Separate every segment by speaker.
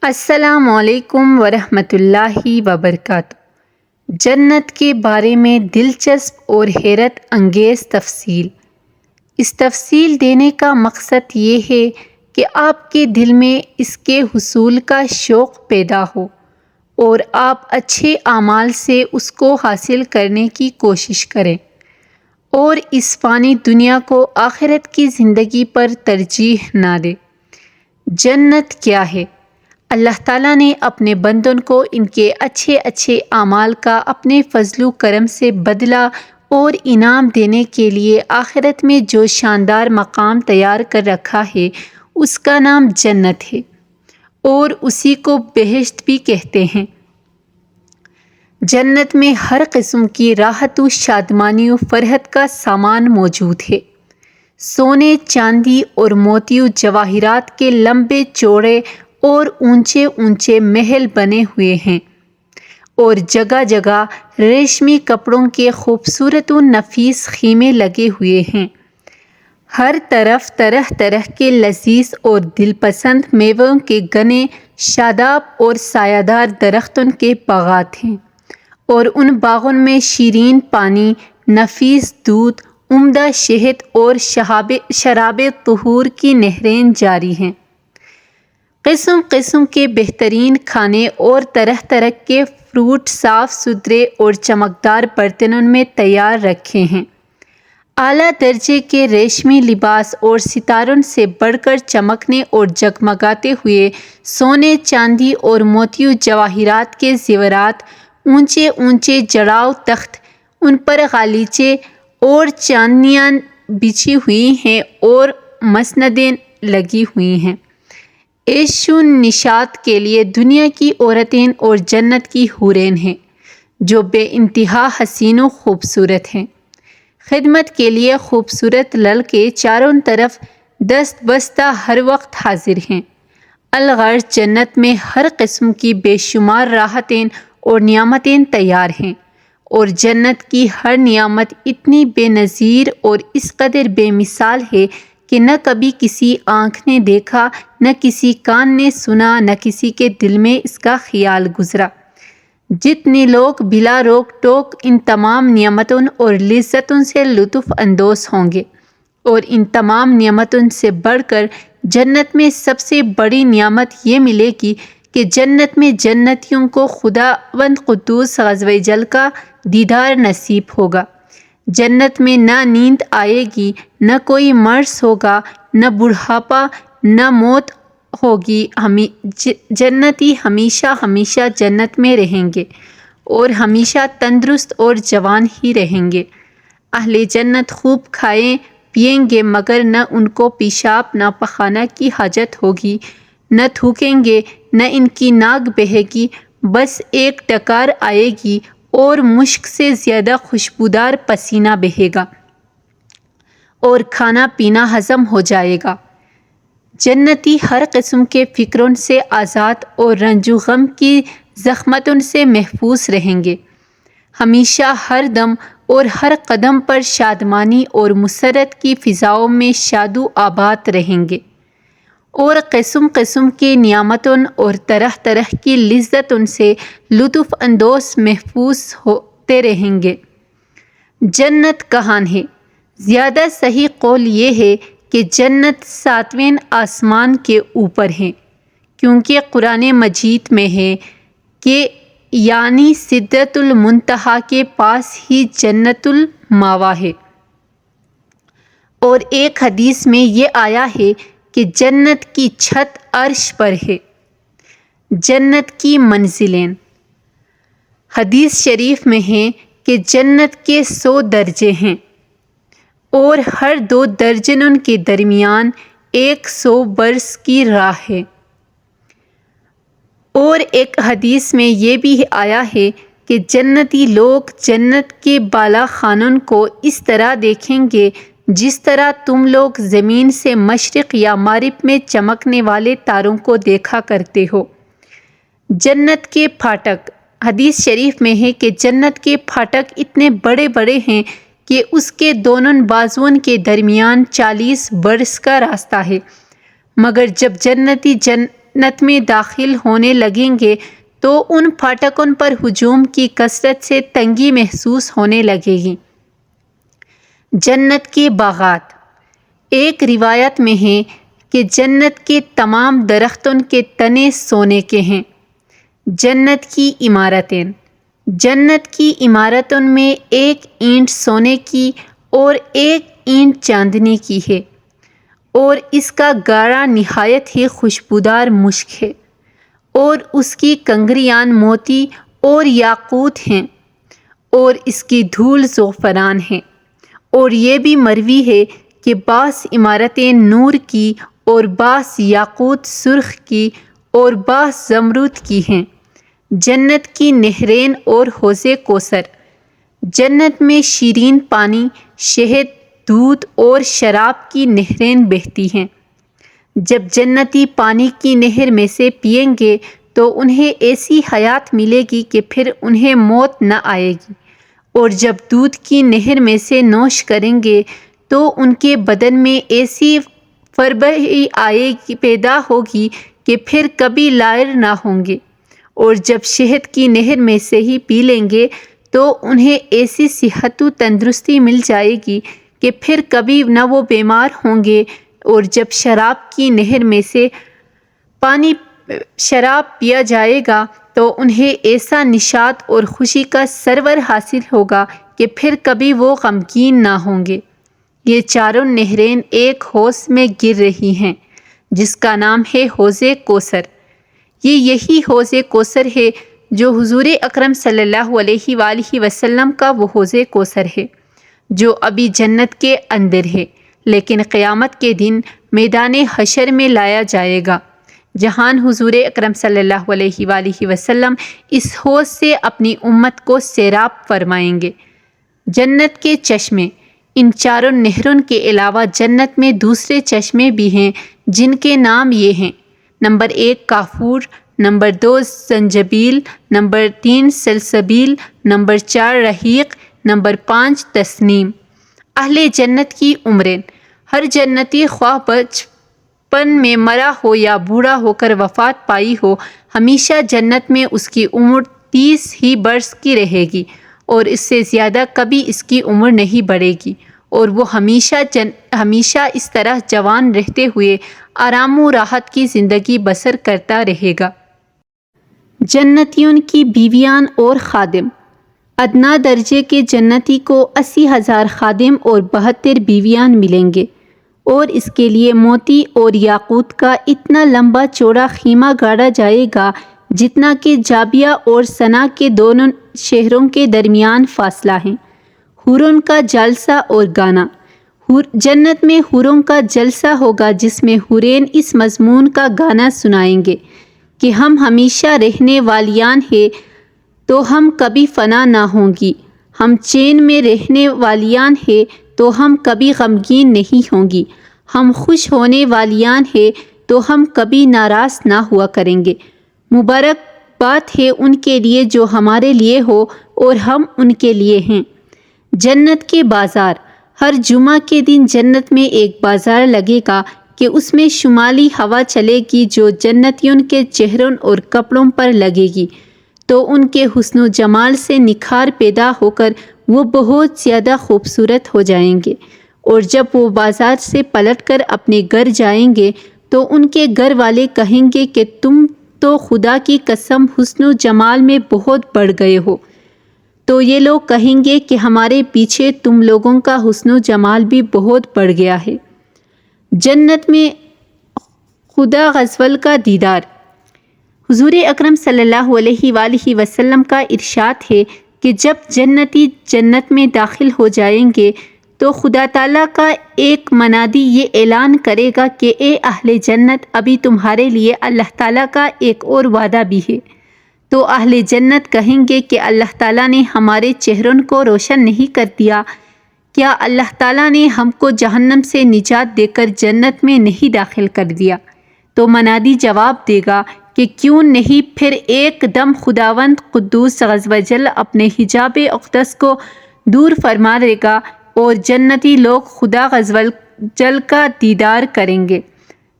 Speaker 1: السلام علیکم ورحمۃ اللہ وبرکاتہ۔ جنت کے بارے میں دلچسپ اور حیرت انگیز تفصیل۔ اس تفصیل دینے کا مقصد یہ ہے کہ آپ کے دل میں اس کے حصول کا شوق پیدا ہو اور آپ اچھے اعمال سے اس کو حاصل کرنے کی کوشش کریں اور اس فانی دنیا کو آخرت کی زندگی پر ترجیح نہ دیں۔ جنت کیا ہے؟ اللہ تعالیٰ نے اپنے بندوں کو ان کے اچھے اعمال کا اپنے فضل و کرم سے بدلہ اور انعام دینے کے لیے آخرت میں جو شاندار مقام تیار کر رکھا ہے اس کا نام جنت ہے، اور اسی کو بہشت بھی کہتے ہیں۔ جنت میں ہر قسم کی راحت و شادمانی و فرحت کا سامان موجود ہے۔ سونے، چاندی اور موتی و جواہرات کے لمبے چوڑے اور اونچے محل بنے ہوئے ہیں، اور جگہ جگہ ریشمی کپڑوں کے خوبصورت و نفیس خیمے لگے ہوئے ہیں۔ ہر طرف طرح طرح کے لذیذ اور دل پسند میووں کے گھنے شاداب اور سایہ دار درختوں کے باغات ہیں، اور ان باغوں میں شیرین پانی، نفیس دودھ، عمدہ شہد اور شراب طہور کی نہریں جاری ہیں۔ قسم قسم کے بہترین کھانے اور طرح طرح کے فروٹ صاف ستھرے اور چمکدار برتنوں میں تیار رکھے ہیں۔ اعلیٰ درجے کے ریشمی لباس اور ستاروں سے بڑھ کر چمکنے اور جگمگاتے ہوئے سونے، چاندی اور موتی و جواہرات کے زیورات، اونچے جڑاؤ تخت، ان پر غالیچے اور چاندنیاں بچھی ہوئی ہیں اور مسندیں لگی ہوئی ہیں۔ عیش و نشاط کے لیے دنیا کی عورتیں اور جنت کی حوریں ہیں جو بے انتہا حسین و خوبصورت ہیں۔ خدمت کے لیے خوبصورت لڑکے چاروں طرف دست بستہ ہر وقت حاضر ہیں۔ الغرض جنت میں ہر قسم کی بے شمار راحتیں اور نعمتیں تیار ہیں، اور جنت کی ہر نعمت اتنی بے نظیر اور اس قدر بے مثال ہے کہ نہ کبھی کسی آنکھ نے دیکھا، نہ کسی کان نے سنا، نہ کسی کے دل میں اس کا خیال گزرا۔ جتنے لوگ بلا روک ٹوک ان تمام نعمتوں اور لذتوں سے لطف اندوز ہوں گے، اور ان تمام نعمتوں سے بڑھ کر جنت میں سب سے بڑی نعمت یہ ملے گی کہ جنت میں جنتیوں کو خداوند قدوس عز و جل کا دیدار نصیب ہوگا۔ جنت میں نہ نیند آئے گی، نہ کوئی مرض ہوگا، نہ بڑھاپا، نہ موت ہوگی۔ جنتی ہمیشہ جنت میں رہیں گے اور ہمیشہ تندرست اور جوان ہی رہیں گے۔ اہل جنت خوب کھائیں پیئیں گے، مگر نہ ان کو پیشاب نہ پخانہ کی حاجت ہوگی، نہ تھوکیں گے، نہ ان کی ناک بہے گی، بس ایک ڈکار آئے گی اور مشک سے زیادہ خوشبودار پسینہ بہے گا، اور کھانا پینا ہضم ہو جائے گا۔ جنتی ہر قسم کے فکروں سے آزاد اور رنج و غم کی زحمتوں سے محفوظ رہیں گے۔ ہمیشہ ہر دم اور ہر قدم پر شادمانی اور مسرت کی فضاؤں میں شاد و آباد رہیں گے، اور قسم قسم کی نعمتوں اور طرح طرح کی لذتوں سے لطف اندوز محفوظ ہوتے رہیں گے۔ جنت کہاں ہے؟ زیادہ صحیح قول یہ ہے کہ جنت 7ویں آسمان کے اوپر ہے، کیونکہ قرآن مجید میں ہے کہ یعنی سدرۃ المنتہا کے پاس ہی جنت المأویٰ ہے، اور ایک حدیث میں یہ آیا ہے کہ جنت کی چھت عرش پر ہے۔ جنت کی منزلیں۔ حدیث شریف میں ہے کہ جنت کے 100 درجے ہیں، اور ہر 2 درجنوں کے درمیان 100 برس کی راہ ہے۔ اور ایک حدیث میں یہ بھی آیا ہے کہ جنتی لوگ جنت کے بالا خانوں کو اس طرح دیکھیں گے جس طرح تم لوگ زمین سے مشرق یا مغرب میں چمکنے والے تاروں کو دیکھا کرتے ہو۔ جنت کے پھاٹک۔ حدیث شریف میں ہے کہ جنت کے پھاٹک اتنے بڑے بڑے ہیں کہ اس کے دونوں بازوؤں کے درمیان 40 برس کا راستہ ہے، مگر جب جنتی جنت میں داخل ہونے لگیں گے تو ان پھاٹکوں پر ہجوم کی کثرت سے تنگی محسوس ہونے لگے گی۔ جنت کے باغات۔ ایک روایت میں ہے کہ جنت کے تمام درختوں کے تنے سونے کے ہیں۔ جنت کی عمارتیں۔ جنت کی عمارتوں میں 1 اینٹ سونے کی اور 1 اینٹ چاندنی کی ہے، اور اس کا گارا نہایت ہی خوشبودار مشک ہے، اور اس کی کنگریاں موتی اور یاقوت ہیں، اور اس کی دھول زعفران ہے۔ اور یہ بھی مروی ہے کہ بعض عمارتیں نور کی اور بعض یاقوت سرخ کی اور بعض زمرد کی ہیں۔ جنت کی نہریں اور حوض کوثر۔ جنت میں شیرین پانی، شہد، دودھ اور شراب کی نہریں بہتی ہیں۔ جب جنتی پانی کی نہر میں سے پئیں گے تو انہیں ایسی حیات ملے گی کہ پھر انہیں موت نہ آئے گی، اور جب دودھ کی نہر میں سے نوش کریں گے تو ان کے بدن میں ایسی فربہی پیدا ہوگی کہ پھر کبھی لائر نہ ہوں گے، اور جب شہد کی نہر میں سے ہی پی لیں گے تو انہیں ایسی صحت و تندرستی مل جائے گی کہ پھر کبھی نہ وہ بیمار ہوں گے، اور جب شراب کی نہر میں سے شراب پیا جائے گا تو انہیں ایسا نشاط اور خوشی کا سرور حاصل ہوگا کہ پھر کبھی وہ غمگین نہ ہوں گے۔ یہ چاروں نہریں ایک حوض میں گر رہی ہیں جس کا نام ہے حوض کوثر۔ یہی حوض کوثر ہے جو حضور اکرم صلی اللہ علیہ وآلہ وسلم کا وہ حوض کوثر ہے جو ابھی جنت کے اندر ہے، لیکن قیامت کے دن میدان حشر میں لایا جائے گا، جہاں حضور اکرم صلی اللہ علیہ وآلہ وسلم اس حوض سے اپنی امت کو سیراب فرمائیں گے۔ جنت کے چشمے۔ ان چاروں نہروں کے علاوہ جنت میں دوسرے چشمے بھی ہیں جن کے نام یہ ہیں: نمبر 1 کافور، نمبر 2 زنجبیل، نمبر 3 سلسبیل، نمبر 4 رحیق، نمبر 5 تسنیم۔ اہل جنت کی عمریں۔ ہر جنتی خواہ بچپن میں مرا ہو یا بوڑھا ہو کر وفات پائی ہو، ہمیشہ جنت میں اس کی عمر 30 ہی برس کی رہے گی، اور اس سے زیادہ کبھی اس کی عمر نہیں بڑھے گی، اور وہ ہمیشہ اس طرح جوان رہتے ہوئے آرام و راحت کی زندگی بسر کرتا رہے گا۔ جنتیوں کی بیویاں اور خادم۔ ادنیٰ درجے کے جنتی کو 80,000 خادم اور 72 بیویاں ملیں گے، اور اس کے لیے موتی اور یاقوت کا اتنا لمبا چوڑا خیمہ گاڑا جائے گا جتنا کہ جابیہ اور صنعا کے دونوں شہروں کے درمیان فاصلہ ہے۔ حوروں کا جلسہ اور گانا۔ جنت میں حوروں کا جلسہ ہوگا جس میں حورین اس مضمون کا گانا سنائیں گے کہ ہم ہمیشہ رہنے والیاں ہیں تو ہم کبھی فنا نہ ہوں گی، ہم چین میں رہنے والیاں ہیں تو ہم کبھی غمگین نہیں ہوں گی، ہم خوش ہونے والیاں ہیں تو ہم کبھی ناراض نہ ہوا کریں گے۔ مبارک بات ہے ان کے لیے جو ہمارے لیے ہو اور ہم ان کے لیے ہیں۔ جنت کے بازار۔ ہر جمعہ کے دن جنت میں ایک بازار لگے گا کہ اس میں شمالی ہوا چلے گی جو جنتیوں کے چہروں اور کپڑوں پر لگے گی تو ان کے حسن و جمال سے نکھار پیدا ہو کر وہ بہت زیادہ خوبصورت ہو جائیں گے، اور جب وہ بازار سے پلٹ کر اپنے گھر جائیں گے تو ان کے گھر والے کہیں گے کہ تم تو خدا کی قسم حسن و جمال میں بہت بڑھ گئے ہو، تو یہ لوگ کہیں گے کہ ہمارے پیچھے تم لوگوں کا حسن و جمال بھی بہت بڑھ گیا ہے۔ جنت میں خدا غزوال کا دیدار۔ حضور اکرم صلی اللہ علیہ وآلہ وسلم کا ارشاد ہے کہ جب جنتی جنت میں داخل ہو جائیں گے تو خدا تعالیٰ کا ایک منادی یہ اعلان کرے گا کہ اے اہل جنت، ابھی تمہارے لیے اللہ تعالیٰ کا ایک اور وعدہ بھی ہے۔ تو اہل جنت کہیں گے کہ اللہ تعالیٰ نے ہمارے چہروں کو روشن نہیں کر دیا، کیا اللہ تعالیٰ نے ہم کو جہنم سے نجات دے کر جنت میں نہیں داخل کر دیا؟ تو منادی جواب دے گا کہ کیوں نہیں، پھر ایک دم خداوند قدوس عز و جل اپنے حجاب اقدس کو دور فرما دے گا اور جنتی لوگ خدا عز و جل کا دیدار کریں گے۔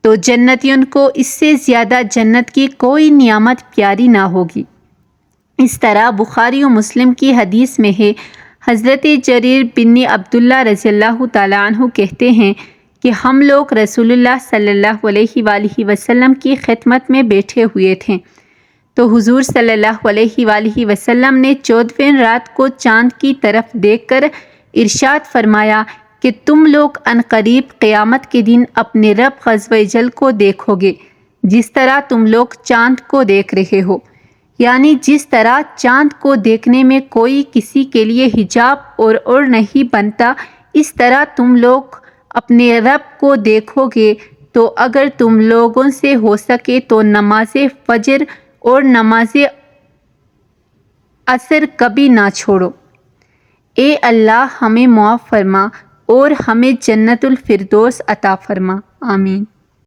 Speaker 1: تو جنتیوں کو اس سے زیادہ جنت کی کوئی نعمت پیاری نہ ہوگی۔ اس طرح بخاری و مسلم کی حدیث میں ہے، حضرت جریر بن عبداللہ رضی اللہ تعالیٰ عنہ کہتے ہیں کہ ہم لوگ رسول اللہ صلی اللہ علیہ وآلہ وسلم کی خدمت میں بیٹھے ہوئے تھے، تو حضور صلی اللہ علیہ وآلہ وسلم نے 14ویں رات کو چاند کی طرف دیکھ کر ارشاد فرمایا کہ تم لوگ عنقریب قیامت کے دن اپنے رب عز و جل کو دیکھو گے جس طرح تم لوگ چاند کو دیکھ رہے ہو، یعنی جس طرح چاند کو دیکھنے میں کوئی کسی کے لیے حجاب اور نہیں بنتا، اس طرح تم لوگ اپنے رب کو دیکھو گے۔ تو اگر تم لوگوں سے ہو سکے تو نماز فجر اور نماز عصر کبھی نہ چھوڑو۔ اے اللہ ہمیں معاف فرما اور ہمیں جنت الفردوس عطا فرما، آمین۔